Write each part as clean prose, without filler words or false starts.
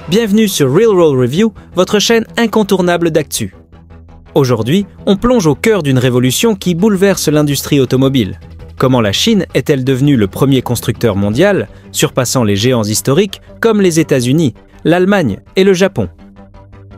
Bienvenue sur Real Roll Review, votre chaîne incontournable d'actu. Aujourd'hui, on plonge au cœur d'une révolution qui bouleverse l'industrie automobile. Comment la Chine est-elle devenue le premier constructeur mondial, surpassant les géants historiques comme les États-Unis, l'Allemagne et le Japon?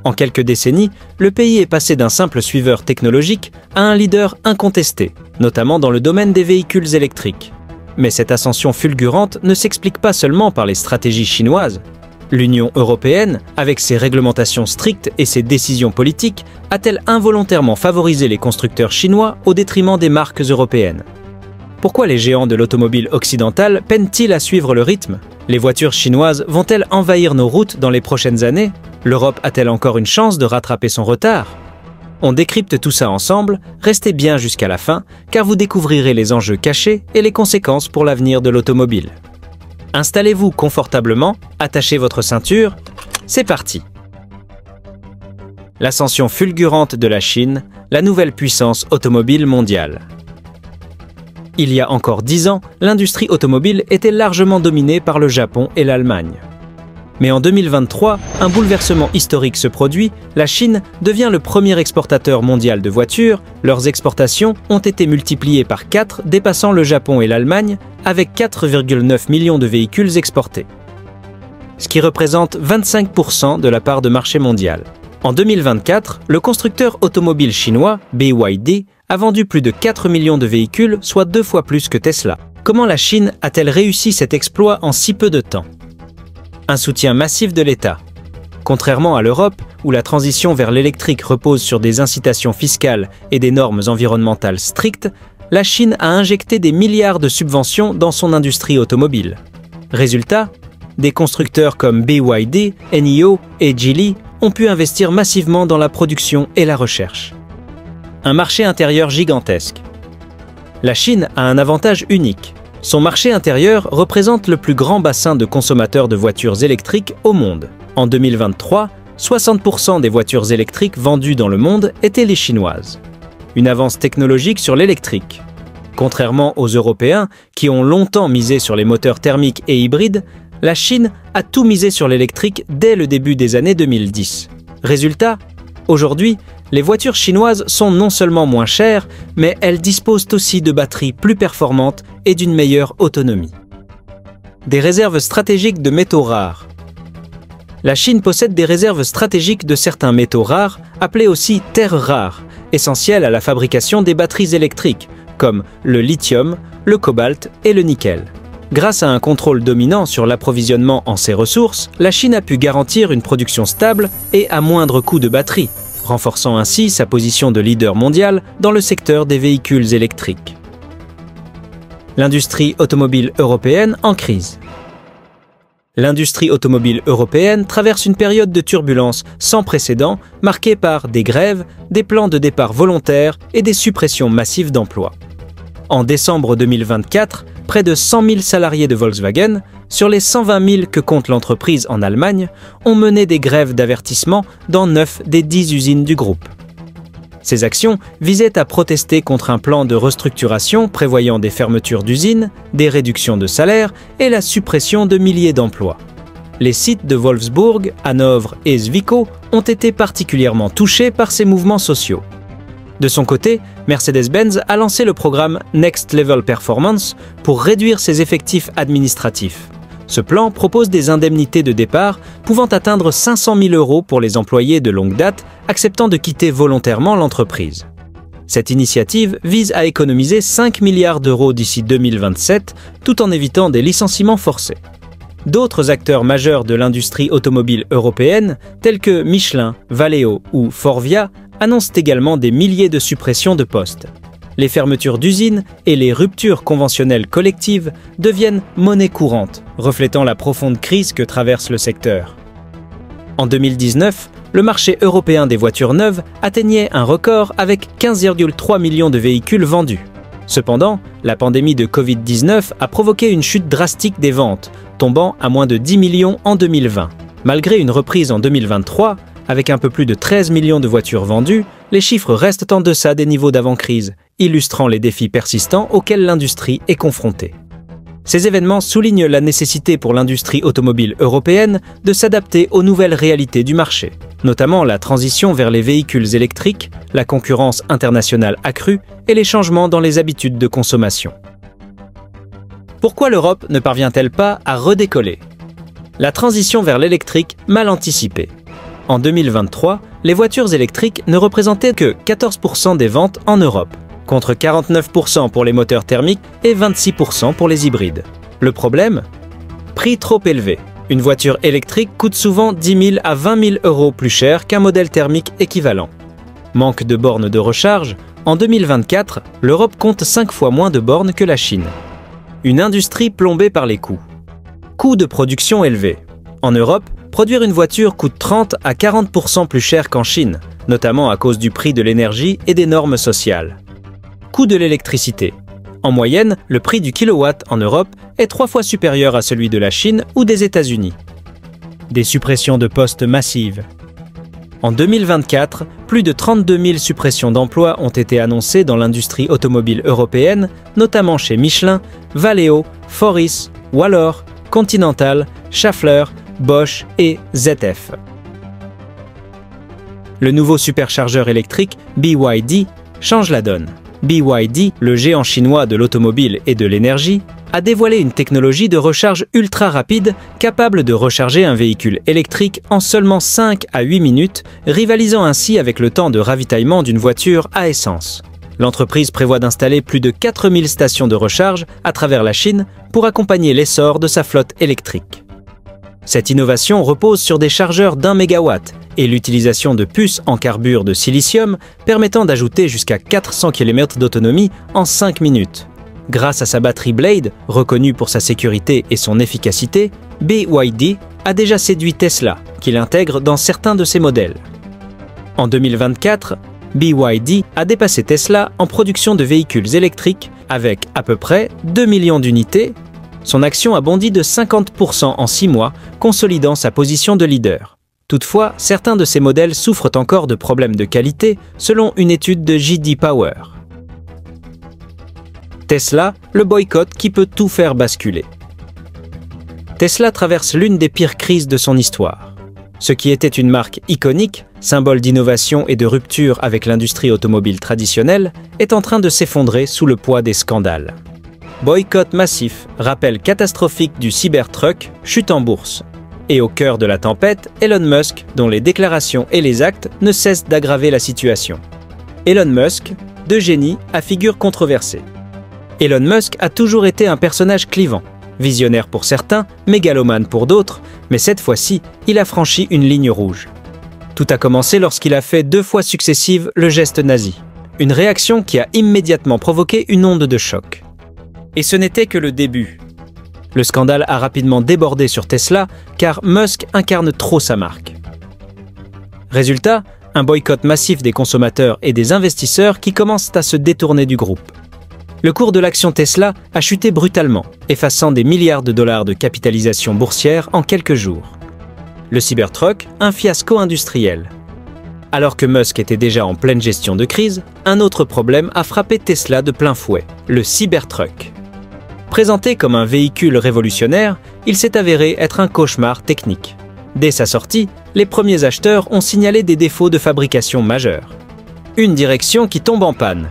En quelques décennies, le pays est passé d'un simple suiveur technologique à un leader incontesté, notamment dans le domaine des véhicules électriques. Mais cette ascension fulgurante ne s'explique pas seulement par les stratégies chinoises. L'Union européenne, avec ses réglementations strictes et ses décisions politiques, a-t-elle involontairement favorisé les constructeurs chinois au détriment des marques européennes? Pourquoi les géants de l'automobile occidentale peinent-ils à suivre le rythme? Les voitures chinoises vont-elles envahir nos routes dans les prochaines années? L'Europe a-t-elle encore une chance de rattraper son retard? On décrypte tout ça ensemble, restez bien jusqu'à la fin, car vous découvrirez les enjeux cachés et les conséquences pour l'avenir de l'automobile. Installez-vous confortablement, attachez votre ceinture, c'est parti! L'ascension fulgurante de la Chine, la nouvelle puissance automobile mondiale. Il y a encore 10 ans, l'industrie automobile était largement dominée par le Japon et l'Allemagne. Mais en 2023, un bouleversement historique se produit, la Chine devient le premier exportateur mondial de voitures, leurs exportations ont été multipliées par 4, dépassant le Japon et l'Allemagne, avec 4,9 millions de véhicules exportés. Ce qui représente 25% de la part de marché mondial. En 2024, le constructeur automobile chinois, BYD, a vendu plus de 4 millions de véhicules, soit 2 fois plus que Tesla. Comment la Chine a-t-elle réussi cet exploit en si peu de temps? Un soutien massif de l'État. Contrairement à l'Europe, où la transition vers l'électrique repose sur des incitations fiscales et des normes environnementales strictes, la Chine a injecté des milliards de subventions dans son industrie automobile. Résultat, des constructeurs comme BYD, NIO et Geely ont pu investir massivement dans la production et la recherche. Un marché intérieur gigantesque. La Chine a un avantage unique. Son marché intérieur représente le plus grand bassin de consommateurs de voitures électriques au monde. En 2023, 60% des voitures électriques vendues dans le monde étaient les chinoises. Une avance technologique sur l'électrique. Contrairement aux Européens, qui ont longtemps misé sur les moteurs thermiques et hybrides, la Chine a tout misé sur l'électrique dès le début des années 2010. Résultat, aujourd'hui, les voitures chinoises sont non seulement moins chères, mais elles disposent aussi de batteries plus performantes et d'une meilleure autonomie. Des réserves stratégiques de métaux rares. La Chine possède des réserves stratégiques de certains métaux rares, appelés aussi terres rares, essentielles à la fabrication des batteries électriques, comme le lithium, le cobalt et le nickel. Grâce à un contrôle dominant sur l'approvisionnement en ces ressources, la Chine a pu garantir une production stable et à moindre coût de batterie, renforçant ainsi sa position de leader mondial dans le secteur des véhicules électriques. L'industrie automobile européenne en crise. L'industrie automobile européenne traverse une période de turbulence sans précédent, marquée par des grèves, des plans de départ volontaires et des suppressions massives d'emplois. En décembre 2024, près de 100 000 salariés de Volkswagen, sur les 120 000 que compte l'entreprise en Allemagne, ont mené des grèves d'avertissement dans 9 des 10 usines du groupe. Ces actions visaient à protester contre un plan de restructuration prévoyant des fermetures d'usines, des réductions de salaires et la suppression de milliers d'emplois. Les sites de Wolfsburg, Hanovre et Zwickau ont été particulièrement touchés par ces mouvements sociaux. De son côté, Mercedes-Benz a lancé le programme Next Level Performance pour réduire ses effectifs administratifs. Ce plan propose des indemnités de départ pouvant atteindre 500 000 € pour les employés de longue date acceptant de quitter volontairement l'entreprise. Cette initiative vise à économiser 5 milliards d'euros d'ici 2027, tout en évitant des licenciements forcés. D'autres acteurs majeurs de l'industrie automobile européenne, tels que Michelin, Valeo ou Forvia, annoncent également des milliers de suppressions de postes. Les fermetures d'usines et les ruptures conventionnelles collectives deviennent monnaie courante, reflétant la profonde crise que traverse le secteur. En 2019, le marché européen des voitures neuves atteignait un record avec 15,3 millions de véhicules vendus. Cependant, la pandémie de Covid-19 a provoqué une chute drastique des ventes, tombant à moins de 10 millions en 2020. Malgré une reprise en 2023, avec un peu plus de 13 millions de voitures vendues, les chiffres restent en deçà des niveaux d'avant-crise, illustrant les défis persistants auxquels l'industrie est confrontée. Ces événements soulignent la nécessité pour l'industrie automobile européenne de s'adapter aux nouvelles réalités du marché, notamment la transition vers les véhicules électriques, la concurrence internationale accrue et les changements dans les habitudes de consommation. Pourquoi l'Europe ne parvient-elle pas à redécoller? La transition vers l'électrique mal anticipée. En 2023, les voitures électriques ne représentaient que 14% des ventes en Europe, contre 49% pour les moteurs thermiques et 26% pour les hybrides. Le problème? Prix trop élevé. Une voiture électrique coûte souvent 10 000 à 20 000 euros plus cher qu'un modèle thermique équivalent. Manque de bornes de recharge. En 2024, l'Europe compte 5 fois moins de bornes que la Chine. Une industrie plombée par les coûts. Coût de production élevé. En Europe, produire une voiture coûte 30 à 40% plus cher qu'en Chine, notamment à cause du prix de l'énergie et des normes sociales. Coût de l'électricité. En moyenne, le prix du kilowatt en Europe est 3 fois supérieur à celui de la Chine ou des États-Unis. Des suppressions de postes massives. En 2024, plus de 32 000 suppressions d'emplois ont été annoncées dans l'industrie automobile européenne, notamment chez Michelin, Valeo, Foris, Wallor, Continental, Schaeffler, Bosch et ZF. Le nouveau superchargeur électrique BYD change la donne. BYD, le géant chinois de l'automobile et de l'énergie, a dévoilé une technologie de recharge ultra rapide capable de recharger un véhicule électrique en seulement 5 à 8 minutes, rivalisant ainsi avec le temps de ravitaillement d'une voiture à essence. L'entreprise prévoit d'installer plus de 4000 stations de recharge à travers la Chine pour accompagner l'essor de sa flotte électrique. Cette innovation repose sur des chargeurs d'1 MW et l'utilisation de puces en carbure de silicium permettant d'ajouter jusqu'à 400 km d'autonomie en 5 minutes. Grâce à sa batterie Blade, reconnue pour sa sécurité et son efficacité, BYD a déjà séduit Tesla, qui l'intègre dans certains de ses modèles. En 2024, BYD a dépassé Tesla en production de véhicules électriques avec à peu près 2 millions d'unités. Son action a bondi de 50% en 6 mois, consolidant sa position de leader. Toutefois, certains de ces modèles souffrent encore de problèmes de qualité, selon une étude de J.D. Power. Tesla, le boycott qui peut tout faire basculer. Tesla traverse l'une des pires crises de son histoire. Ce qui était une marque iconique, symbole d'innovation et de rupture avec l'industrie automobile traditionnelle, est en train de s'effondrer sous le poids des scandales. Boycott massif, rappel catastrophique du Cybertruck, chute en bourse. Et au cœur de la tempête, Elon Musk, dont les déclarations et les actes ne cessent d'aggraver la situation. Elon Musk, de génie à figure controversée. Elon Musk a toujours été un personnage clivant. Visionnaire pour certains, mégalomane pour d'autres, mais cette fois-ci, il a franchi une ligne rouge. Tout a commencé lorsqu'il a fait 2 fois successives le geste nazi. Une réaction qui a immédiatement provoqué une onde de choc. Et ce n'était que le début. Le scandale a rapidement débordé sur Tesla, car Musk incarne trop sa marque. Résultat, un boycott massif des consommateurs et des investisseurs qui commencent à se détourner du groupe. Le cours de l'action Tesla a chuté brutalement, effaçant des milliards de dollars de capitalisation boursière en quelques jours. Le Cybertruck, un fiasco industriel. Alors que Musk était déjà en pleine gestion de crise, un autre problème a frappé Tesla de plein fouet, le Cybertruck. Présenté comme un véhicule révolutionnaire, il s'est avéré être un cauchemar technique. Dès sa sortie, les premiers acheteurs ont signalé des défauts de fabrication majeurs. Une direction qui tombe en panne.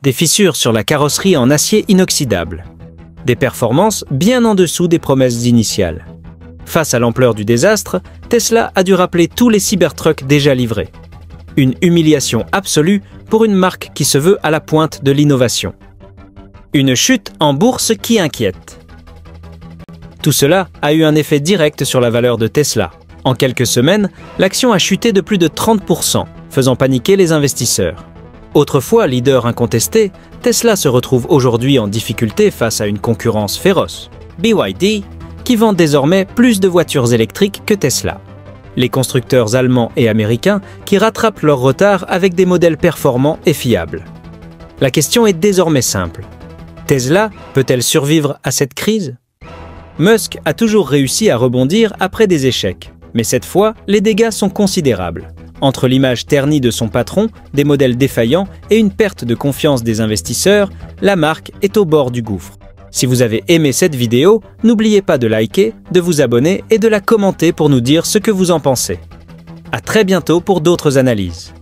Des fissures sur la carrosserie en acier inoxydable. Des performances bien en dessous des promesses initiales. Face à l'ampleur du désastre, Tesla a dû rappeler tous les Cybertrucks déjà livrés. Une humiliation absolue pour une marque qui se veut à la pointe de l'innovation. Une chute en bourse qui inquiète. Tout cela a eu un effet direct sur la valeur de Tesla. En quelques semaines, l'action a chuté de plus de 30%, faisant paniquer les investisseurs. Autrefois leader incontesté, Tesla se retrouve aujourd'hui en difficulté face à une concurrence féroce. BYD, qui vend désormais plus de voitures électriques que Tesla. Les constructeurs allemands et américains qui rattrapent leur retard avec des modèles performants et fiables. La question est désormais simple. Tesla peut-elle survivre à cette crise? Musk a toujours réussi à rebondir après des échecs, mais cette fois, les dégâts sont considérables. Entre l'image ternie de son patron, des modèles défaillants et une perte de confiance des investisseurs, la marque est au bord du gouffre. Si vous avez aimé cette vidéo, n'oubliez pas de liker, de vous abonner et de la commenter pour nous dire ce que vous en pensez. À très bientôt pour d'autres analyses.